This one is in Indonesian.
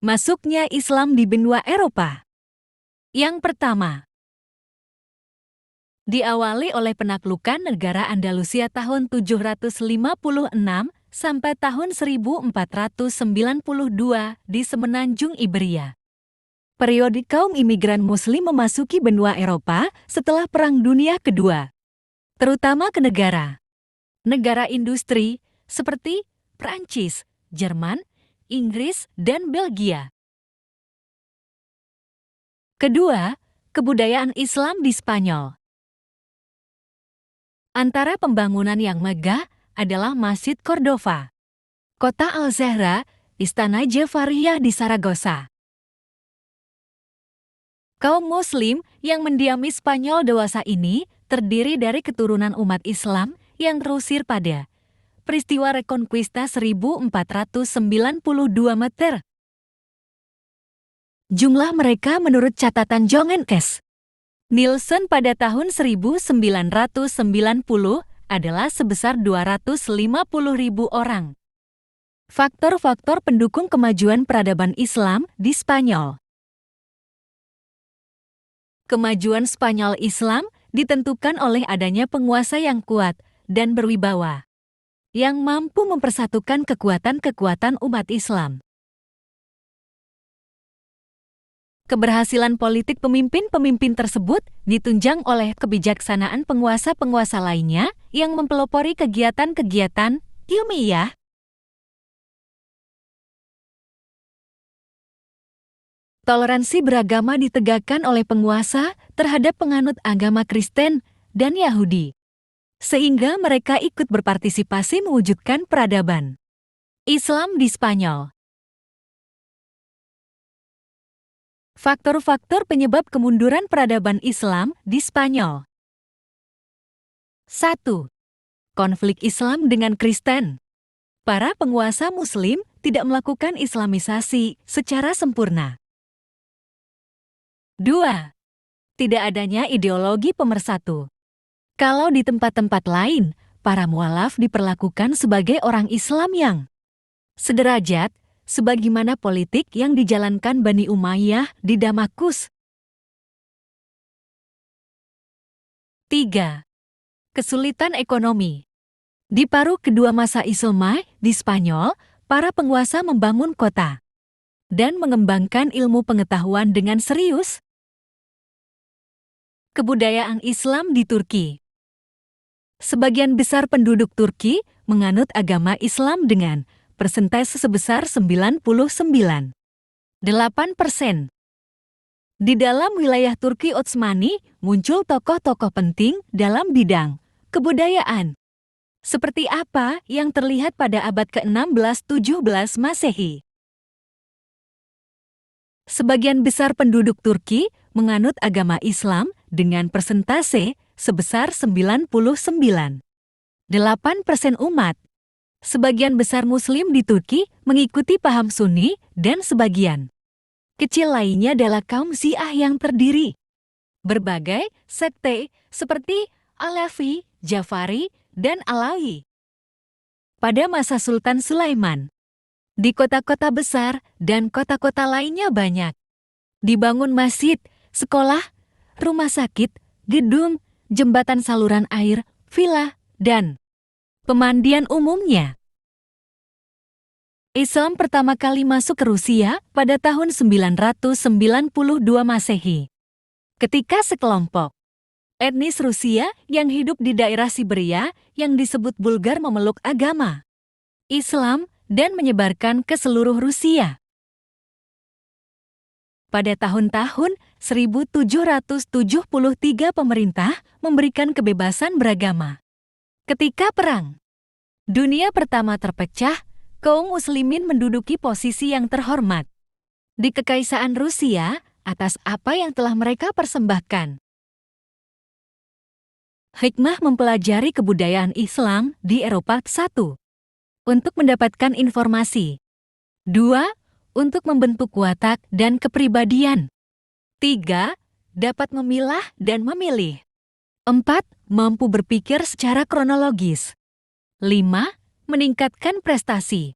Masuknya Islam di benua Eropa. Yang pertama, diawali oleh penaklukan negara Andalusia tahun 756 sampai tahun 1492 di semenanjung Iberia. Periode kaum imigran Muslim memasuki benua Eropa setelah Perang Dunia Kedua, terutama ke negara industri seperti Prancis, Jerman, Inggris, dan Belgia. Kedua, kebudayaan Islam di Spanyol. Antara pembangunan yang megah adalah Masjid Cordova, Kota Al-Zahra, Istana Jafariyah di Saragossa. Kaum Muslim yang mendiami Spanyol dewasa ini terdiri dari keturunan umat Islam yang terusir pada peristiwa Reconquista 1492 meter. Jumlah mereka menurut catatan John S. Nielsen pada tahun 1990 adalah sebesar 250.000 orang. Faktor-faktor pendukung kemajuan peradaban Islam di Spanyol. Kemajuan Spanyol Islam ditentukan oleh adanya penguasa yang kuat dan berwibawa, yang mampu mempersatukan kekuatan-kekuatan umat Islam. Keberhasilan politik pemimpin-pemimpin tersebut ditunjang oleh kebijaksanaan penguasa-penguasa lainnya yang mempelopori kegiatan-kegiatan ilmiah. Toleransi beragama ditegakkan oleh penguasa terhadap penganut agama Kristen dan Yahudi, sehingga mereka ikut berpartisipasi mewujudkan peradaban Islam di Spanyol. Faktor-faktor penyebab kemunduran peradaban Islam di Spanyol. 1. Konflik Islam dengan Kristen. Para penguasa Muslim tidak melakukan Islamisasi secara sempurna. 2. Tidak adanya ideologi pemersatu. Kalau di tempat-tempat lain, para mualaf diperlakukan sebagai orang Islam yang sederajat, sebagaimana politik yang dijalankan Bani Umayyah di Damaskus. 3. Kesulitan ekonomi. Di paruh kedua masa Islam di Spanyol, para penguasa membangun kota dan mengembangkan ilmu pengetahuan dengan serius. Kebudayaan Islam di Turki. Sebagian besar penduduk Turki menganut agama Islam dengan persentase sebesar 99,8%. Di dalam wilayah Turki Utsmani muncul tokoh-tokoh penting dalam bidang kebudayaan. Seperti apa yang terlihat pada abad ke-16-17 Masehi. Sebagian besar penduduk Turki menganut agama Islam dengan persentase sebesar 99,8% umat. Sebagian besar Muslim di Turki mengikuti paham Sunni dan sebagian kecil lainnya adalah kaum Syiah yang terdiri berbagai sekte seperti Alevi, Jafari, dan Alawi. Pada masa Sultan Sulaiman, di kota-kota besar dan kota-kota lainnya banyak dibangun masjid, sekolah, rumah sakit, gedung, jembatan saluran air, villa, dan pemandian umumnya. Islam pertama kali masuk ke Rusia pada tahun 992 Masehi. Ketika sekelompok etnis Rusia yang hidup di daerah Siberia yang disebut Bulgar memeluk agama Islam dan menyebarkan ke seluruh Rusia. Pada tahun-tahun 1773 pemerintah memberikan kebebasan beragama. Ketika Perang Dunia Pertama terpecah, kaum muslimin menduduki posisi yang terhormat di Kekaisaran Rusia atas apa yang telah mereka persembahkan. Hikmah mempelajari kebudayaan Islam di Eropa. 1. Untuk mendapatkan informasi. 2. Untuk membentuk watak dan kepribadian. 3. Dapat memilah dan memilih. 4. Mampu berpikir secara kronologis. 5. Meningkatkan prestasi.